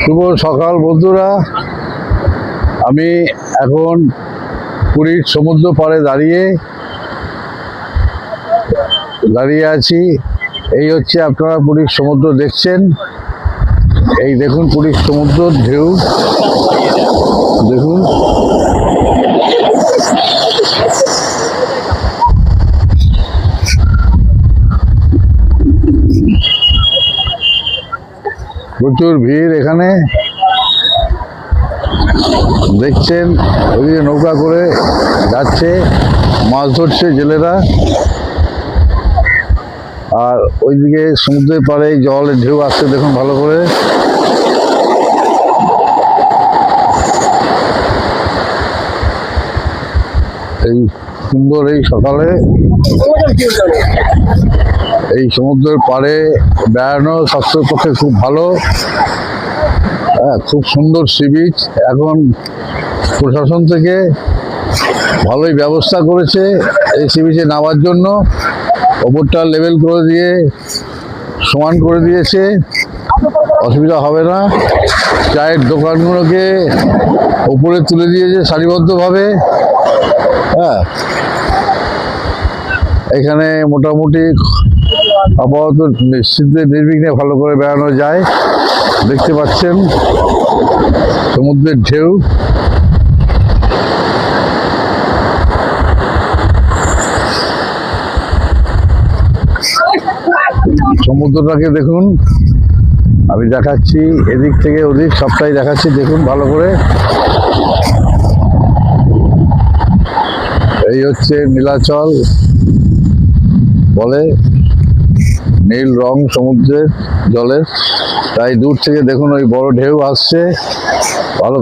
শুভ সকাল বন্ধুরা, আমি এখন পুরীর সমুদ্র পাড়ে দাঁড়িয়ে আছি। এই হচ্ছে আপনারা পুরীর সমুদ্র দেখছেন। এই দেখুন পুরীর সমুদ্র ঢেউ দেখুন। প্রচুর ভিড় এখানে, দেখছেন ওইদিকে নৌকা করে যাচ্ছে, মাছ ধরছে জেলেরা। আর ওইদিকে সমুদ্রের পাড়ে জলের ঢেউ আসছে দেখুন ভালো করে। এই সুন্দর এই সকালে এই সমুদ্রের পাড়ে বেড়ানো স্বাস্থ্যের পক্ষে খুব ভালো। খুব সুন্দর সি বিচ। এখন প্রশাসন থেকে ভালোই ব্যবস্থা করেছে এই সি বিচে নামার জন্য। ওপরটা লেভেল করে দিয়ে সমান করে দিয়েছে, অসুবিধা হবে না। চায়ের দোকানগুলোকে উপরে তুলে দিয়েছে সারিবদ্ধভাবে। এখানে মোটামুটি আপাতত নিশ্চিন্তে নির্বিঘ্নে ভালো করে বেড়ানো যায়। দেখতে পাচ্ছেন সমুদ্রের ঢেউ। সমুদ্রটাকে দেখুন, আমি দেখাচ্ছি এদিক থেকে ওদিক সবটাই দেখাচ্ছি, দেখুন ভালো করে। এই হচ্ছে নীলাচল বলে, নীল রং সমুদ্রের জলের। তাই দূর থেকে দেখুন ওই বড় ঢেউ আসছে, ভালো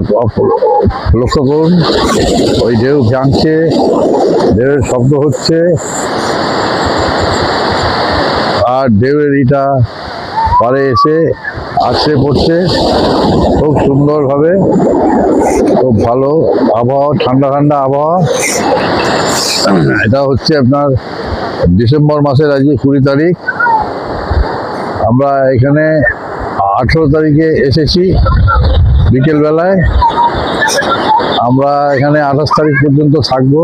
লক্ষ্য করুন। ওই ঢেউ ভাঙছে, ঢেউয়ের শব্দ হচ্ছে, আর ঢেউয়ের ইটা পাড়ে এসে আছড়ে পড়ছে খুব সুন্দরভাবে। খুব ভালো আবহাওয়া, ঠান্ডা ঠান্ডা আবহাওয়া। এটা হচ্ছে আপনার ডিসেম্বর মাসের আজকে 20 তারিখ। আমরা এখানে 18 তারিখে এসেছি বিকেলবেলায়। আমরা এখানে 28 তারিখ পর্যন্ত থাকবো।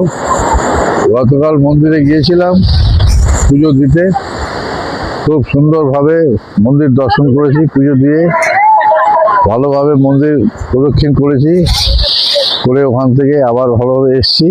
গতকাল মন্দিরে গিয়েছিলাম পুজো দিতে, খুব সুন্দরভাবে মন্দির দর্শন করেছি। পুজো দিয়ে ভালোভাবে মন্দির প্রদক্ষিণ করেছি, করে ওখান থেকে আবার ভালোভাবে এসছি।